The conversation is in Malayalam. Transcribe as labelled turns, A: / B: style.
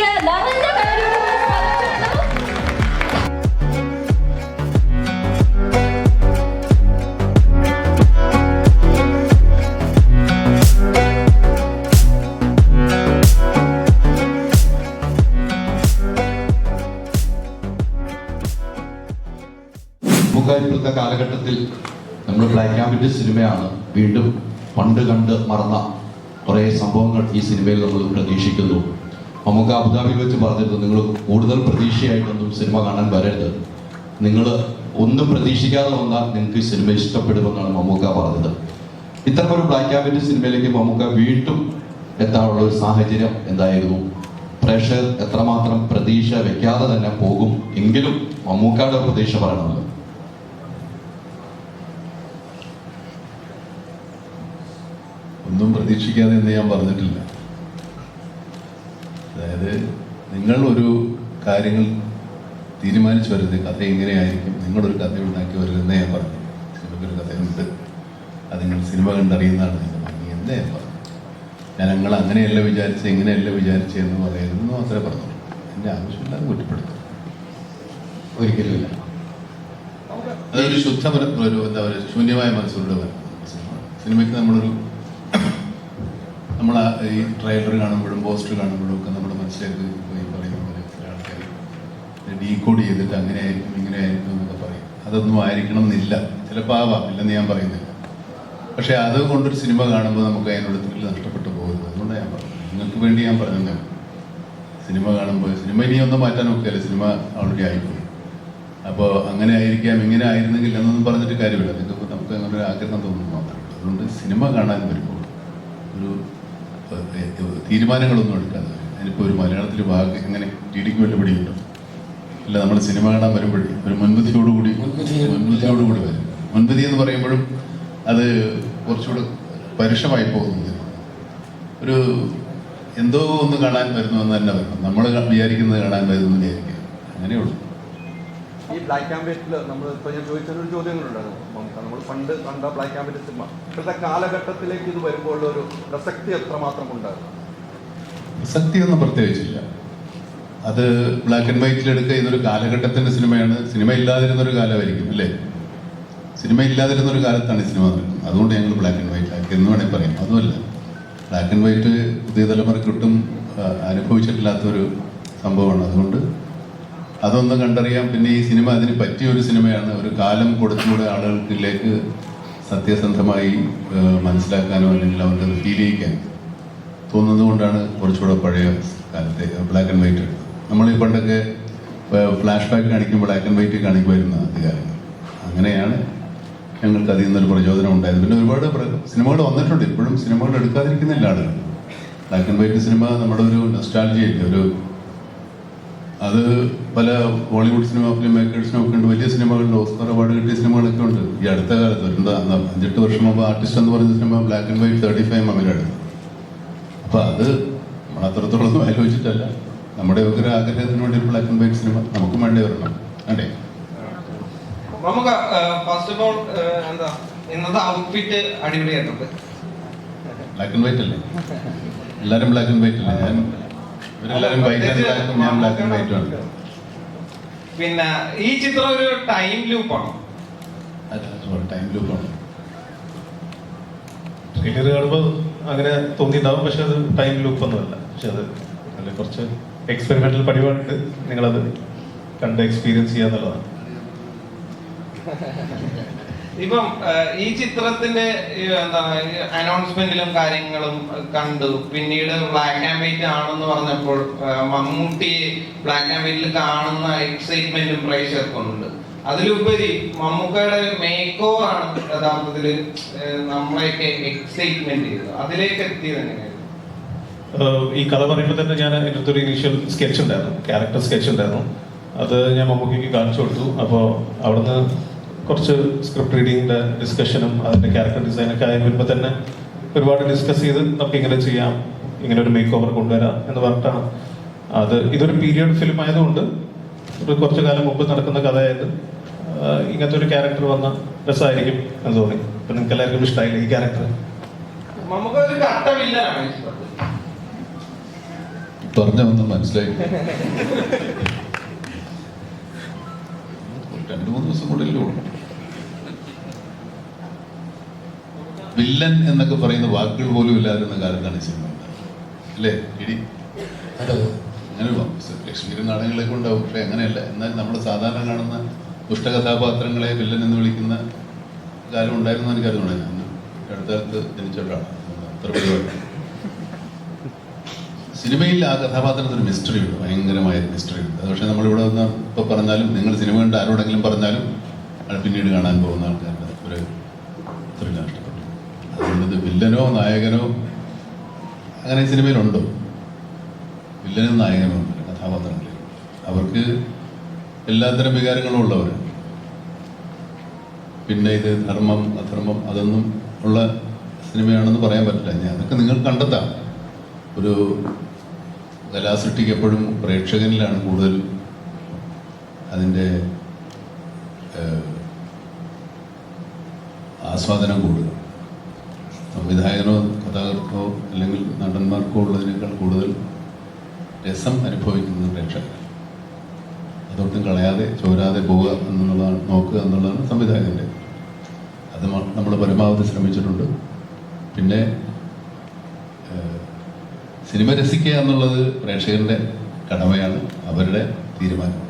A: വേദിയിലേക്ക് നിറഞ്ഞ കൈയ്യടിയോടെ
B: ഇപ്പോഴത്തെ കാലഘട്ടത്തിൽ നമ്മൾ ബ്ലാക്ക് ആൻഡ് വൈറ്റ് സിനിമയാണ് വീണ്ടും പണ്ട് കണ്ട് മറന്ന കുറേ സംഭവങ്ങൾ ഈ സിനിമയിൽ നമ്മൾ പ്രതീക്ഷിക്കുന്നു. നമുക്ക് അബുദാബിയിൽ വെച്ച് പറഞ്ഞിരുന്നു, നിങ്ങൾ കൂടുതൽ പ്രതീക്ഷയായിട്ടൊന്നും സിനിമ കാണാൻ വരരുത്, നിങ്ങൾ ഒന്നും പ്രതീക്ഷിക്കാതെ വന്നാൽ നിങ്ങൾക്ക് ഈ സിനിമ ഇഷ്ടപ്പെടുമെന്നാണ് മമ്മൂക്ക പറഞ്ഞത്. ഇത്തരമൊരു ബ്ലാക്ക് ആൻഡ് വൈറ്റ് സിനിമയിലേക്ക് മമ്മൂക്ക വീണ്ടും എത്താനുള്ള ഒരു സാഹചര്യം എന്തായിരുന്നു? പ്രേക്ഷകർ എത്രമാത്രം പ്രതീക്ഷ വെക്കാതെ തന്നെ പോകും എങ്കിലും മമ്മൂക്കയുടെ പ്രതീക്ഷ പറയണമല്ലോ.
C: ഒന്നും പ്രതീക്ഷിക്കാതെ എന്ന് ഞാൻ പറഞ്ഞിട്ടില്ല. അതായത് നിങ്ങൾ ഒരു കാര്യങ്ങൾ തീരുമാനിച്ചു വരുന്നത് കഥ എങ്ങനെയായിരിക്കും, നിങ്ങളൊരു കഥ ഉണ്ടാക്കി വരുന്നേ ഞാൻ പറഞ്ഞു. സിനിമയ്ക്കൊരു കഥയുണ്ട്, അത് നിങ്ങൾ സിനിമ കണ്ടറിയുന്നതാണ് നിങ്ങൾ ഭംഗി എന്നേ ഞാൻ പറഞ്ഞു. ഞാൻ നിങ്ങൾ അങ്ങനെയല്ല വിചാരിച്ച് ഇങ്ങനെയല്ല വിചാരിച്ച് എന്ന് പറയുന്നത് മാത്രമേ പറഞ്ഞുള്ളൂ. എൻ്റെ ആവശ്യമില്ലാതെ കുറ്റപ്പെടുത്തും ഒരിക്കലുമില്ല. അതൊരു ഒരു എന്താ പറയുക, ശൂന്യമായ മനസ്സുള്ള സിനിമയ്ക്ക് നമ്മൾ ഈ ട്രെയിലർ കാണുമ്പോഴും പോസ്റ്റർ കാണുമ്പോഴും ഒക്കെ നമ്മുടെ മനസ്സിലേക്ക് പോയി പറയുന്ന പോലെ ചില ആൾക്കാർ ഡീകോഡ് ചെയ്തിട്ട് അങ്ങനെ ആയിരിക്കും ഇങ്ങനെ ആയിരിക്കും എന്നൊക്കെ പറയും. അതൊന്നും ആയിരിക്കണം എന്നില്ല, ചിലപ്പോൾ ആവാം, ഇല്ലെന്ന് ഞാൻ പറയുന്നില്ല. പക്ഷേ അതുകൊണ്ടൊരു സിനിമ കാണുമ്പോൾ നമുക്ക് അതിനോട് ത്രില്ല് നഷ്ടപ്പെട്ടു പോകരുത്. അതുകൊണ്ടാണ് ഞാൻ പറഞ്ഞത്, നിങ്ങൾക്ക് വേണ്ടി ഞാൻ പറഞ്ഞത്. സിനിമ കാണുമ്പോൾ സിനിമ ഇനി ഒന്നും മാറ്റാൻ നോക്കിയാലേ, സിനിമ ഓൾറെഡി ആയിപ്പോയി. അപ്പോൾ അങ്ങനെ ആയിരിക്കാം ഇങ്ങനെ ആയിരുന്നെങ്കിൽ എന്നൊന്നും പറഞ്ഞിട്ട് കാര്യമില്ല. നിങ്ങൾക്ക് നമുക്ക് അങ്ങനെ ഒരു ആഗ്രഹം തോന്നുന്നു മാത്രമേ. അതുകൊണ്ട് സിനിമ കാണാൻ വരുമ്പോൾ ഒരു തീരുമാനങ്ങളൊന്നും എടുക്കാതെ, അതിനിപ്പോൾ ഒരു മലയാളത്തിൽ വാക്ക് എങ്ങനെ ടിഡിക്ക് വല്ല പിടിയുണ്ടോ? അല്ല, നമ്മൾ സിനിമ കാണാൻ വരുമ്പോഴേ ഒരു മുൻവിധിയോടുകൂടി വരും. മുൻവിധി എന്ന് പറയുമ്പോഴും അത് കുറച്ചുകൂടെ പരുഷമായി പോകുന്നത്. ഒരു എന്തോ ഒന്ന് കാണാൻ വരുന്നു എന്ന് തന്നെ വരണം. നമ്മൾ വിചാരിക്കുന്നത് കാണാൻ വരുന്നു വിചാരിക്കുക, അങ്ങനെയുള്ളൂ.
D: ഈ ബ്ലാക്ക് ആൻഡ് വൈറ്റിൽ നമ്മൾ ഇപ്പോൾ ഞാൻ ചോദിച്ചൊരു ചോദ്യങ്ങളുണ്ടായിരുന്നു. നമ്മൾ പണ്ട് കണ്ട ബ്ലാക്ക് ആൻഡ് വൈറ്റ് സിനിമ ഇപ്പോഴത്തെ കാലഘട്ടത്തിലേക്ക് ഇത് വരുമ്പോൾ ഒരു പ്രസക്തി എത്രമാത്രം ഉണ്ടായിരുന്നു?
C: പ്രസക്തിയൊന്നും പ്രത്യേകിച്ചില്ല. അത് ബ്ലാക്ക് ആൻഡ് വൈറ്റിൽ എടുക്കുക, ഇതൊരു കാലഘട്ടത്തിന്റെ സിനിമയാണ്. സിനിമ ഇല്ലാതിരുന്നൊരു കാലമായിരിക്കും അല്ലേ? സിനിമ ഇല്ലാതിരുന്നൊരു കാലത്താണ് സിനിമ നടക്കുന്നത്. അതുകൊണ്ട് ഞങ്ങൾ ബ്ലാക്ക് ആൻഡ് വൈറ്റ് ആക്കി എന്ന് വേണമെങ്കിൽ പറയാം. അതുമല്ല, ബ്ലാക്ക് ആൻഡ് വൈറ്റ് പുതിയ തലമുറയ്ക്ക് ഒട്ടും അനുഭവിച്ചിട്ടില്ലാത്തൊരു സംഭവമാണ്. അതുകൊണ്ട് അതൊന്ന് കണ്ടറിയാം. പിന്നെ ഈ സിനിമ അതിന് പറ്റിയൊരു സിനിമയാണ്. ഒരു കാലം കൊടുത്തുകൂടെ ആളുകൾക്കിലേക്ക് സത്യസന്ധമായി മനസ്സിലാക്കാനോ അല്ലെങ്കിൽ അവർക്കത് ഫീൽ ചെയ്യിക്കാൻ തോന്നുന്നത് കൊണ്ടാണ് കുറച്ചുകൂടെ പഴയ കാലത്തെ ബ്ലാക്ക് ആൻഡ് വൈറ്റ് എടുത്തത്. നമ്മൾ ഈ പണ്ടൊക്കെ ഫ്ലാഷ് ബാക്ക് കാണിക്കും, ബ്ലാക്ക് ആൻഡ് വൈറ്റ് കാണിക്കുമായിരുന്ന അധികാരങ്ങൾ. അങ്ങനെയാണ് ഞങ്ങൾക്ക് അതിൽ നിന്നൊരു പ്രചോദനം ഉണ്ടായത്. പിന്നെ ഒരുപാട് സിനിമകൾ വന്നിട്ടുണ്ട്. ഇപ്പോഴും സിനിമകൾ എടുക്കാതിരിക്കുന്നില്ല ആളുകൾ. ബ്ലാക്ക് ആൻഡ് വൈറ്റ് സിനിമ നമ്മുടെ ഒരു നൊസ്റ്റാൾജിയല്ലേ, ഒരു അത് പല ബോളിവുഡ് സിനിമ ഫിലിം മേക്കേഴ്സിനും ഒക്കെ ഉണ്ട്. വലിയ സിനിമകളുണ്ട്, ഓസ്കർ അവാർഡ് കിട്ടിയ സിനിമകളൊക്കെ ഉണ്ട്. ഈ അടുത്ത കാലത്ത് 5-8 വർഷം മുമ്പ് ആർട്ടിസ്റ്റ് എന്ന് പറയുന്ന സിനിമ ബ്ലാക്ക് ആൻഡ് വൈറ്റ് 35 അമീരാണ്. അപ്പോൾ അത് നമ്മൾ അത്രത്തോളം ആലോചിച്ചിട്ടല്ല, നമ്മുടെ ഒക്കെ ഒരു ആഗ്രഹത്തിന് വേണ്ടി ഒരു ബ്ലാക്ക് ആൻഡ് വൈറ്റ് സിനിമ നമുക്കും വേണ്ടി വരണം. അതെ,
E: നമുക്ക് ഫസ്റ്റ് ഓഫ് ഓൾ എന്താ ഇന്നത്തെ ഔട്ട്ഫിറ്റ് അടിപൊളിയായിട്ടുണ്ട്.
C: ബ്ലാക്ക് ആൻഡ് വൈറ്റ് അല്ലേ? എല്ലാവരും ബ്ലാക്ക് ആൻഡ് വൈറ്റ് അല്ലേ? ഇവരെല്ലാവരും വൈറ്റ് ആൻഡ് ബ്ലാക്കും, ഞാൻ ബ്ലാക്ക് ആൻഡ് വൈറ്റും ആണ്.
E: പിന്നെ ഈ ചിത്രം ഒരു ടൈം ലൂപ്പാണ്.
C: ടൈം ലൂപ്പാണ്.
F: ട്രെയിലർ കാണുമ്പോൾ അങ്ങനെ തോന്നിയിട്ടുണ്ടാവും, പക്ഷെ അത് ടൈം ലൂപ്പ് ഒന്നുമല്ല. പക്ഷെ അത് നല്ല കുറച്ച് എക്സ്പെരിമെന്റൽ പരിപാടിയുണ്ട്. നിങ്ങളത് കണ്ട് എക്സ്പീരിയൻസ് ചെയ്യാന്നുള്ളതാണ്.
E: ഇപ്പം ഈ ചിത്രത്തിന്റെ എന്താണ് അനൗൺസ്മെന്റിലും കാര്യങ്ങളും കണ്ടു. പിന്നീട് ബ്ലാക്ക് ആൻഡ് വൈറ്റ് ആണെന്ന് പറഞ്ഞപ്പോൾ മമ്മൂട്ടി ബ്ലാക്ക് ആൻഡ് വൈറ്റിൽ കാണുന്ന എക്സൈറ്റ്മെന്റും പ്രേക്ഷകർക്കുണ്ട്. അതിലുപരി മമ്മൂക്കയുടെ മേക്ക് ഓവർ ആണ് യഥാർത്ഥത്തില് നമ്മളെയൊക്കെ എക്സൈറ്റ്മെന്റ് ചെയ്തത്. അതിലേക്ക് എത്തിയത് എങ്ങനെയായിരുന്നു?
F: ഈ കഥ പറയുമ്പോൾ തന്നെ ഞാൻ എൻ്റെ അടുത്തൊരു ഇനീഷ്യൽ സ്കെച്ച് ഉണ്ടായിരുന്നു, ക്യാരക്ടർ സ്കെച്ച് ഉണ്ടായിരുന്നു. അത് ഞാൻ മമ്മൂക്കിക്ക് കാണിച്ചു കൊടുത്തു. അപ്പോൾ അവിടുന്ന് കുറച്ച് സ്ക്രിപ്റ്റ് റീഡിങ്ങിൻ്റെ ഡിസ്കഷനും അതിൻ്റെ ക്യാരക്ടർ ഡിസൈനൊക്കെ ആയി വരുമ്പോൾ തന്നെ ഒരുപാട് ഡിസ്കസ് ചെയ്ത് നമുക്ക് ഇങ്ങനെ ചെയ്യാം, ഇങ്ങനെ ഒരു മേക്ക് ഓവർ കൊണ്ടുവരാം എന്ന് പറഞ്ഞിട്ടാണ്. ഇതൊരു പീരിയഡ് ഫിലിം ആയതുകൊണ്ട് ഒരു കുറച്ചു കാലം മുമ്പ് നടക്കുന്ന കഥയായത് ഇങ്ങനത്തെ ഒരു ക്യാരക്ടർ വന്ന രസമായിരിക്കും എന്ന് തോന്നി. അപ്പം നിങ്ങൾക്ക് എല്ലാവർക്കും ഇഷ്ടമായില്ല ഈ ക്യാരക്ടർ?
E: നമുക്ക് ഒരു ഘട്ടമില്ലാണ്
C: പറഞ്ഞൊന്നും മനസ്സിലായി. 2-3 ദിവസം കൂടുതലേ ഉള്ളൂ. വില്ലൻ എന്നൊക്കെ പറയുന്ന വാക്കുകൾ പോലും ഇല്ലാതിരുന്ന കാലത്താണ് ഈ സിനിമ അല്ലേ ഇടി? അങ്ങനെ ലക്ഷ്മീരൻ നാടകങ്ങളൊക്കെ ഉണ്ടാവും, പക്ഷെ അങ്ങനെയല്ല. എന്നാൽ നമ്മൾ സാധാരണ കാണുന്ന ദുഷ്ടകഥാപാത്രങ്ങളെ വില്ലൻ എന്ന് വിളിക്കുന്ന കാലം ഉണ്ടായിരുന്നു എനിക്കറിഞ്ഞൂടെ. ഞാൻ അടുത്ത കാലത്ത് ജനിച്ചവരാണ്. അത്ര പരിപാടി സിനിമയിൽ ആ കഥാപാത്രത്തിന് മിസ്റ്ററി ഉണ്ട്, ഭയങ്കരമായ മിസ്റ്ററി ഉണ്ട്. അത് പക്ഷേ നമ്മളിവിടെ വന്ന് ഇപ്പോൾ പറഞ്ഞാലും, നിങ്ങൾ സിനിമ കണ്ട് ആരോടെങ്കിലും പറഞ്ഞാലും അത് പിന്നീട് കാണാൻ പോകുന്ന ആൾക്കാരുടെ ഒരു ത്രില്ല് നഷ്ടപ്പെട്ടു. അതുകൊണ്ട് ഇത് വില്ലനോ നായകനോ അങ്ങനെ സിനിമയിലുണ്ടോ? വില്ലനും നായകനോ ഒന്നുമില്ല കഥാപാത്രങ്ങളിൽ. അവർക്ക് എല്ലാത്തരം വികാരങ്ങളും ഉള്ളവരാണ്. പിന്നെ ഇത് ധർമ്മം അധർമ്മം അതൊന്നും ഉള്ള സിനിമയാണെന്ന് പറയാൻ പറ്റില്ല. അതൊക്കെ നിങ്ങൾ കണ്ടെത്താം. ഒരു കലാസൃഷ്ടിക്ക് എപ്പോഴും പ്രേക്ഷകനിലാണ് കൂടുതൽ അതിൻ്റെ ആസ്വാദനം കൂടുതൽ. സംവിധായകനോ കഥാകൃത്തോ അല്ലെങ്കിൽ നടന്മാർക്കോ ഉള്ളതിനേക്കാൾ കൂടുതൽ രസം അനുഭവിക്കുന്നത് പ്രേക്ഷകർ. അതൊട്ടും കളയാതെ ചോരാതെ പോവുക എന്നുള്ളതാണ്, നോക്കുക എന്നുള്ളതാണ് സംവിധായകൻ്റെ. അത് നമ്മൾ പരമാവധി ശ്രമിച്ചിട്ടുണ്ട്. പിന്നെ സിനിമ രസിക്കുക എന്നുള്ളത് പ്രേക്ഷകരുടെ കടമയാണ്, അവരുടെ തീരുമാനം.